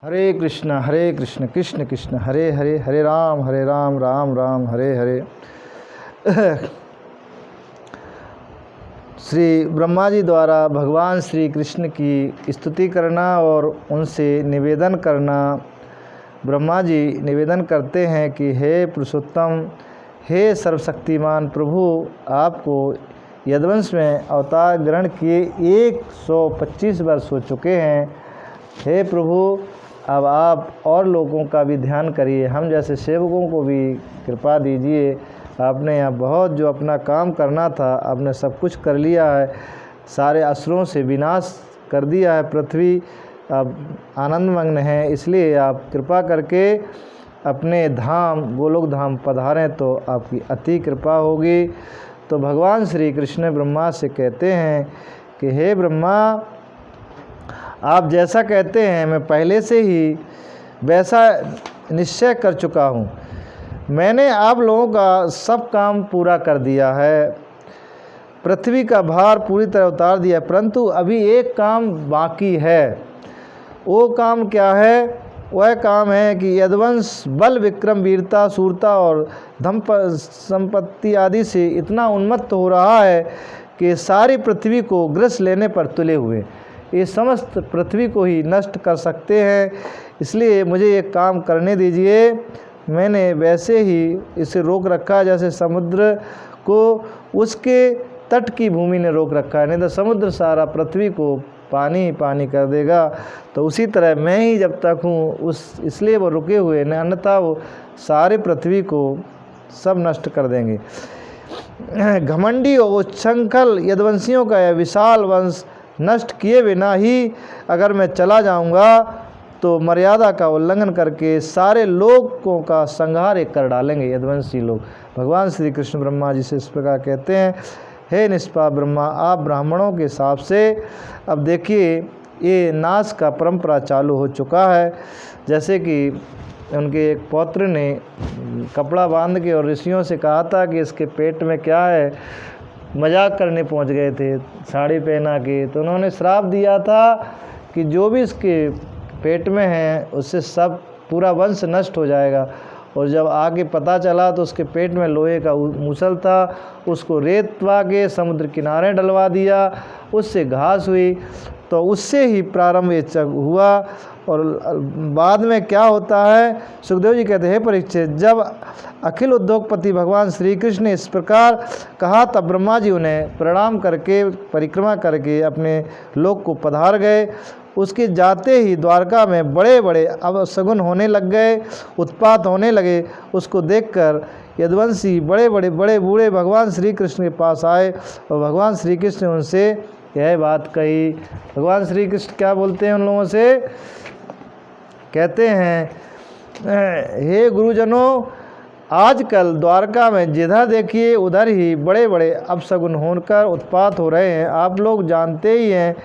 हरे कृष्ण कृष्ण कृष्ण हरे हरे, हरे राम राम राम हरे हरे। श्री ब्रह्मा जी द्वारा भगवान श्री कृष्ण की स्तुति करना और उनसे निवेदन करना। ब्रह्मा जी निवेदन करते हैं कि हे पुरुषोत्तम, हे सर्वशक्तिमान प्रभु, आपको यदुवंश में अवतार ग्रहण किए 125 वर्ष हो चुके हैं। हे प्रभु, अब आप और लोगों का भी ध्यान करिए, हम जैसे सेवकों को भी कृपा दीजिए। आपने यहाँ बहुत जो अपना काम करना था आपने सब कुछ कर लिया है, सारे असुरों से विनाश कर दिया है, पृथ्वी अब आनंदमग्न है। इसलिए आप कृपा करके अपने धाम गोलोक धाम पधारें तो आपकी अति कृपा होगी। तो भगवान श्री कृष्ण ब्रह्मा से कहते हैं कि हे ब्रह्मा, आप जैसा कहते हैं मैं पहले से ही वैसा निश्चय कर चुका हूँ। मैंने आप लोगों का सब काम पूरा कर दिया है, पृथ्वी का भार पूरी तरह उतार दिया, परंतु अभी एक काम बाकी है। वो काम क्या है? वह काम है कि यदुवंश बल विक्रम वीरता शूरता और धन संपत्ति आदि से इतना उन्मत्त हो रहा है कि सारी पृथ्वी को ग्रस लेने पर तुले हुए ये समस्त पृथ्वी को ही नष्ट कर सकते हैं। इसलिए मुझे एक काम करने दीजिए। मैंने वैसे ही इसे रोक रखा जैसे समुद्र को उसके तट की भूमि ने रोक रखा है, नहीं तो समुद्र सारा पृथ्वी को पानी पानी कर देगा। तो उसी तरह मैं ही जब तक हूँ इसलिए वो रुके हुए न, अन्यथा वो सारे पृथ्वी को सब नष्ट कर देंगे। घमंडी और उच्छृंखल यदुवंशियों का यह विशाल वंश नष्ट किए बिना ही अगर मैं चला जाऊंगा तो मर्यादा का उल्लंघन करके सारे लोगों का संहार कर डालेंगे यदुवंशी लोग। भगवान श्री कृष्ण ब्रह्मा जी से इस प्रकार कहते हैं, हे निष्पाप ब्रह्मा, आप ब्राह्मणों के हिसाब से अब देखिए ये नाश का परंपरा चालू हो चुका है। जैसे कि उनके एक पौत्र ने कपड़ा बांध के और ऋषियों से कहा था कि इसके पेट में क्या है, मजाक करने पहुंच गए थे साड़ी पहना के, तो उन्होंने श्राप दिया था कि जो भी इसके पेट में है उससे सब पूरा वंश नष्ट हो जाएगा। और जब आगे पता चला तो उसके पेट में लोहे का मूसल था, उसको रेतवा के समुद्र किनारे डलवा दिया, उससे घास हुई, तो उससे ही प्रारंभ ये हुआ। और बाद में क्या होता है, सुखदेव जी कहते हैं, हे परीक्षित, जब अखिल उद्योगपति भगवान श्री कृष्ण ने इस प्रकार कहा तब ब्रह्मा जी उन्हें प्रणाम करके परिक्रमा करके अपने लोक को पधार गए। उसके जाते ही द्वारका में बड़े बड़े अवशगुन होने लग गए, उत्पात होने लगे। उसको देखकर यदुवंशी बड़े बूढ़े भगवान श्री कृष्ण के पास आए और भगवान श्री कृष्ण ने उनसे यह बात कही। भगवान श्री कृष्ण क्या बोलते हैं उन लोगों से? कहते हैं, हे गुरुजनों, आजकल द्वारका में जिधर देखिए उधर ही बड़े बड़े अपशगुन होकर उत्पात हो रहे हैं। आप लोग जानते ही हैं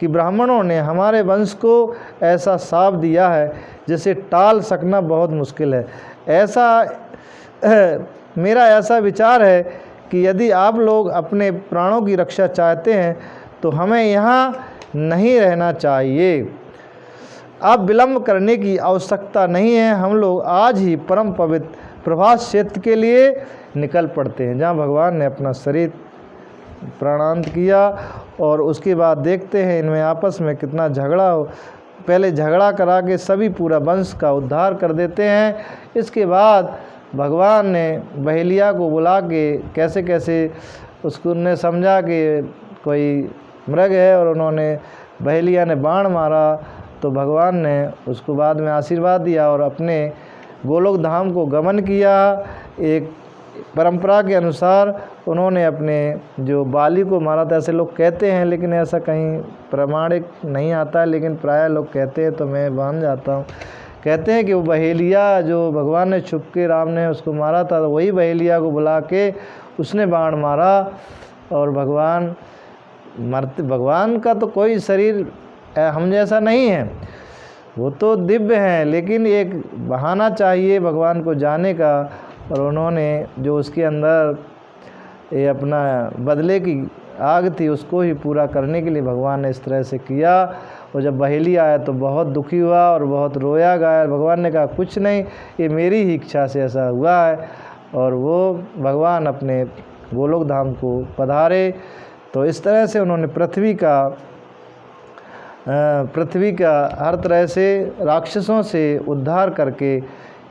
कि ब्राह्मणों ने हमारे वंश को ऐसा शाप दिया है जिसे टाल सकना बहुत मुश्किल है। मेरा ऐसा विचार है कि यदि आप लोग अपने प्राणों की रक्षा चाहते हैं तो हमें यहाँ नहीं रहना चाहिए। अब विलंब करने की आवश्यकता नहीं है, हम लोग आज ही परम पवित्र प्रभास क्षेत्र के लिए निकल पड़ते हैं, जहाँ भगवान ने अपना शरीर प्राणांत किया। और उसके बाद देखते हैं इनमें आपस में कितना झगड़ा हो। पहले झगड़ा करा के सभी पूरा वंश का उद्धार कर देते हैं। इसके बाद भगवान ने बहेलिया को बुला के कैसे कैसे उसको ने समझा कि कोई मृग है, और उन्होंने बहेलिया ने बाण मारा तो भगवान ने उसको बाद में आशीर्वाद दिया और अपने गोलोक धाम को गमन किया। एक परंपरा के अनुसार उन्होंने अपने जो बाली को मारा था, ऐसे लोग कहते हैं, लेकिन ऐसा कहीं प्रमाणिक नहीं आता है, लेकिन प्रायः लोग कहते हैं तो मैं मान जाता हूँ। कहते हैं कि वो बहेलिया जो भगवान ने छुप के राम ने उसको मारा था, तो वही बहेलिया को बुला के उसने बाण मारा। और भगवान का तो कोई शरीर हम जैसा नहीं है, वो तो दिव्य हैं, लेकिन एक बहाना चाहिए भगवान को जाने का। और उन्होंने जो उसके अंदर ये अपना बदले की आग थी उसको ही पूरा करने के लिए भगवान ने इस तरह से किया। और जब बहेली आया तो बहुत दुखी हुआ और बहुत रोया गाया। भगवान ने कहा कुछ नहीं, ये मेरी ही इच्छा से ऐसा हुआ है। और वो भगवान अपने गोलोक धाम को पधारे। तो इस तरह से उन्होंने पृथ्वी का हर तरह से राक्षसों से उद्धार करके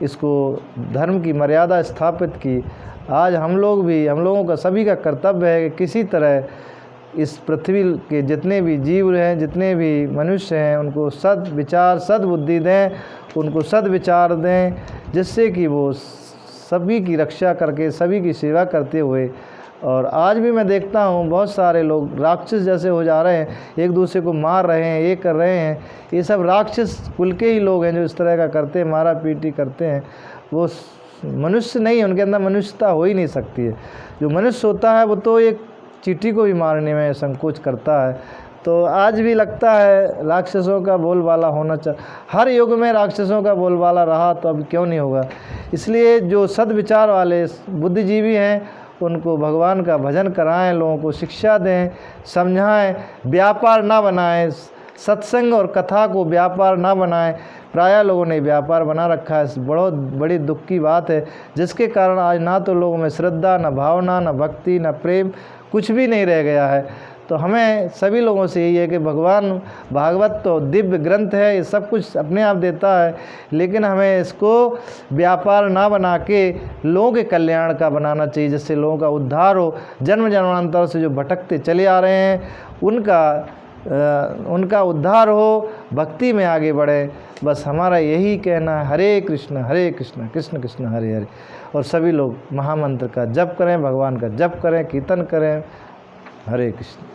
इसको धर्म की मर्यादा स्थापित की। आज हम लोगों का सभी का कर्तव्य है कि किसी तरह इस पृथ्वी के जितने भी जीव हैं, जितने भी मनुष्य हैं, उनको सद्विचार सद्बुद्धि दें, उनको सद्विचार दें, जिससे कि वो सभी की रक्षा करके सभी की सेवा करते हुए। और आज भी मैं देखता हूँ बहुत सारे लोग राक्षस जैसे हो जा रहे हैं, एक दूसरे को मार रहे हैं, ये कर रहे हैं। ये सब राक्षस कुल के ही लोग हैं जो इस तरह का करते हैं, मारा पीटी करते हैं। वो मनुष्य नहीं है, उनके अंदर मनुष्यता हो ही नहीं सकती है। जो मनुष्य होता है वो तो एक चींटी को भी मारने में संकोच करता है। तो आज भी लगता है राक्षसों का बोलबाला होना चाहिए। हर युग में राक्षसों का बोलबाला रहा तो अब क्यों नहीं होगा। इसलिए जो सद्विचार वाले बुद्धिजीवी हैं उनको भगवान का भजन कराएं, लोगों को शिक्षा दें, समझाएं, व्यापार ना बनाएं, सत्संग और कथा को व्यापार ना बनाएं। प्रायः लोगों ने व्यापार बना रखा है, बहुत बड़ी दुख की बात है, जिसके कारण आज ना तो लोगों में श्रद्धा, न भावना, न भक्ति, न प्रेम, कुछ भी नहीं रह गया है। तो हमें सभी लोगों से यही है कि भगवान भागवत तो दिव्य ग्रंथ है, ये सब कुछ अपने आप देता है, लेकिन हमें इसको व्यापार ना बना के लोगों के कल्याण का बनाना चाहिए, जिससे लोगों का उद्धार हो। जन्म जन्मांतर से जो भटकते चले आ रहे हैं उनका उद्धार हो, भक्ति में आगे बढ़े। बस हमारा यही कहना है। हरे कृष्ण कृष्ण कृष्ण हरे हरे। और सभी लोग महामंत्र का जप करें, भगवान का जप करें, कीर्तन करें। हरे कृष्ण।